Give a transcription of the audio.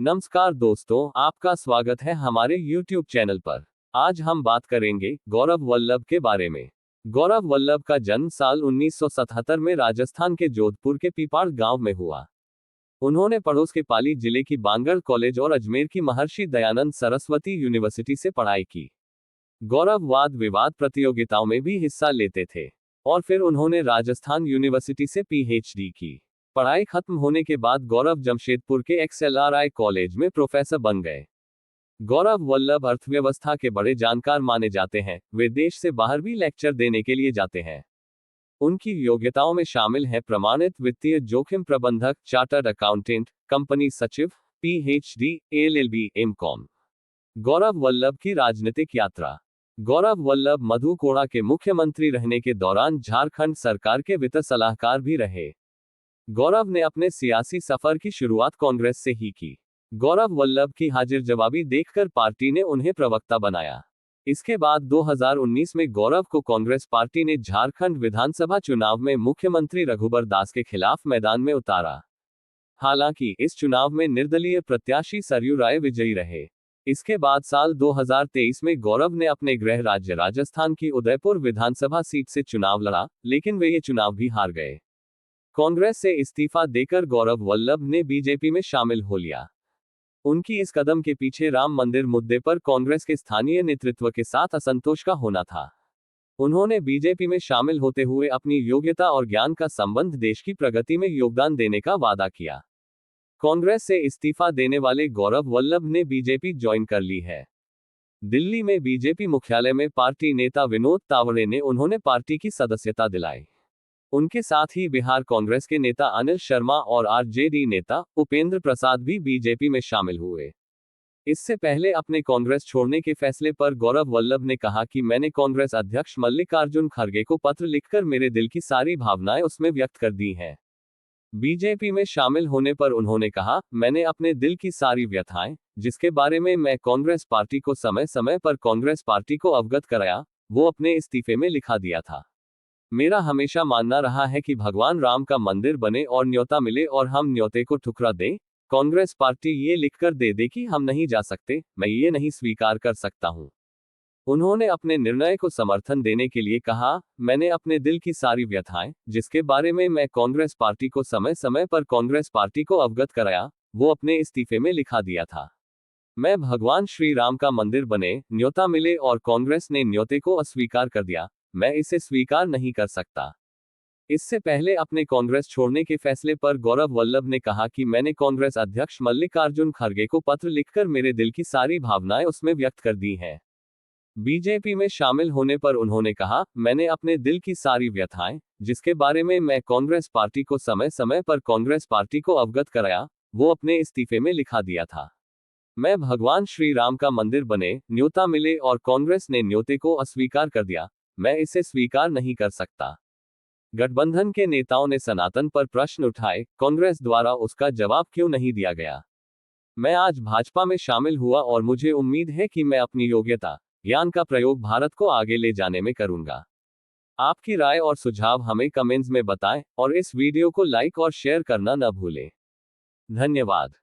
नमस्कार दोस्तों, आपका स्वागत है हमारे YouTube चैनल पर। आज हम बात करेंगे गौरव वल्लभ के बारे में। गौरव वल्लभ का जन्म साल 1977 में राजस्थान के जोधपुर के पीपाड़ गांव में हुआ। उन्होंने पड़ोस के पाली जिले की बांगड़ कॉलेज और अजमेर की महर्षि दयानंद सरस्वती यूनिवर्सिटी से पढ़ाई की। गौरव वाद विवाद प्रतियोगिताओं में भी हिस्सा लेते थे और फिर उन्होंने राजस्थान यूनिवर्सिटी से PhD की। पढ़ाई खत्म होने के बाद गौरव जमशेदपुर के XLRI कॉलेज में प्रोफेसर बन गए। गौरव वल्लभ अर्थव्यवस्था के बड़े जानकार माने जाते हैं। वे देश से बाहर भी लेक्चर देने के लिए जाते हैं। उनकी योग्यताओं में शामिल है प्रमाणित वित्तीय जोखिम प्रबंधक, चार्टर्ड अकाउंटेंट, कंपनी सचिव, PhD, LLB, MCom। Gaurav Vallabh की राजनीतिक यात्रा। गौरव वल्लभ मधु कोड़ा के मुख्यमंत्री रहने के दौरान झारखंड सरकार के वित्त सलाहकार भी रहे। गौरव ने अपने सियासी सफर की शुरुआत कांग्रेस से ही की। गौरव वल्लभ की हाजिर जवाबी देखकर पार्टी ने उन्हें प्रवक्ता बनाया। इसके बाद 2019 में गौरव को कांग्रेस पार्टी ने झारखंड विधानसभा चुनाव में मुख्यमंत्री रघुबर दास के खिलाफ मैदान में उतारा। हालांकि इस चुनाव में निर्दलीय प्रत्याशी सरयू राय विजयी रहे। इसके बाद साल 2023 में गौरव ने अपने गृह राज्य राजस्थान की उदयपुर विधानसभा सीट से चुनाव लड़ा, लेकिन वे ये चुनाव भी हार गए। कांग्रेस से इस्तीफा देकर गौरव वल्लभ ने बीजेपी में शामिल हो लिया। उनकी इस कदम के पीछे राम मंदिर मुद्दे पर कांग्रेस के स्थानीय नेतृत्व के साथ असंतोष का होना था। उन्होंने बीजेपी में शामिल होते हुए अपनी योग्यता और ज्ञान का संबंध देश की प्रगति में योगदान देने का वादा किया। कांग्रेस से इस्तीफा देने वाले गौरव वल्लभ ने बीजेपी ज्वाइन कर ली है। दिल्ली में बीजेपी मुख्यालय में पार्टी नेता विनोद तावड़े ने उन्होंने पार्टी की सदस्यता दिलाई। उनके साथ ही बिहार कांग्रेस के नेता अनिल शर्मा और RJD नेता उपेंद्र प्रसाद भी बीजेपी में शामिल हुए। इससे पहले अपने कांग्रेस छोड़ने के फैसले पर गौरव वल्लभ ने कहा कि मैंने कांग्रेस अध्यक्ष मल्लिकार्जुन खड़गे को पत्र लिखकर मेरे दिल की सारी भावनाएं उसमें व्यक्त कर दी हैं। बीजेपी में शामिल होने पर उन्होंने कहा, मैंने अपने दिल की सारी व्यथाएं, जिसके बारे में मैं कांग्रेस पार्टी को समय समय पर कांग्रेस पार्टी को अवगत कराया, वो अपने इस्तीफे में लिखा दिया था। मेरा हमेशा मानना रहा है कि भगवान राम का मंदिर बने और न्योता मिले और हम न्योते को ठुकरा दें। कांग्रेस पार्टी ये लिखकर दे दे कि हम नहीं जा सकते, मैं ये नहीं स्वीकार कर सकता हूं। उन्होंने अपने निर्णय को समर्थन देने के लिए कहा, मैंने अपने दिल की सारी व्यथाएं, जिसके बारे में मैं कांग्रेस पार्टी को समय समय पर कांग्रेस पार्टी को अवगत कराया, वो अपने इस्तीफे में लिखा दिया था। मैं भगवान श्री राम का मंदिर बने, न्योता मिले और कांग्रेस ने न्योते को अस्वीकार कर दिया, मैं इसे स्वीकार नहीं कर सकता। इससे पहले अपने कांग्रेस छोड़ने के फैसले पर गौरव वल्लभ ने कहा कि मैंने कांग्रेस अध्यक्ष मल्लिकार्जुन खड़गे को पत्र लिखकर मेरे दिल की सारी भावनाएं उसमें व्यक्त कर दी हैं। बीजेपी में शामिल होने पर उन्होंने कहा, मैंने अपने दिल की सारी व्यथाएं, जिसके बारे में मैं कांग्रेस पार्टी को समय समय पर कांग्रेस पार्टी को अवगत कराया, वो अपने इस्तीफे में लिखा दिया था। मैं भगवान श्री राम का मंदिर बने, न्योता मिले और कांग्रेस ने न्योते को अस्वीकार कर दिया, मैं इसे स्वीकार नहीं कर सकता। गठबंधन के नेताओं ने सनातन पर प्रश्न उठाए, कांग्रेस द्वारा उसका जवाब क्यों नहीं दिया गया। मैं आज भाजपा में शामिल हुआ और मुझे उम्मीद है कि मैं अपनी योग्यता, ज्ञान का प्रयोग भारत को आगे ले जाने में करूंगा। आपकी राय और सुझाव हमें कमेंट्स में बताएं और इस वीडियो को लाइक और शेयर करना न भूलें। धन्यवाद।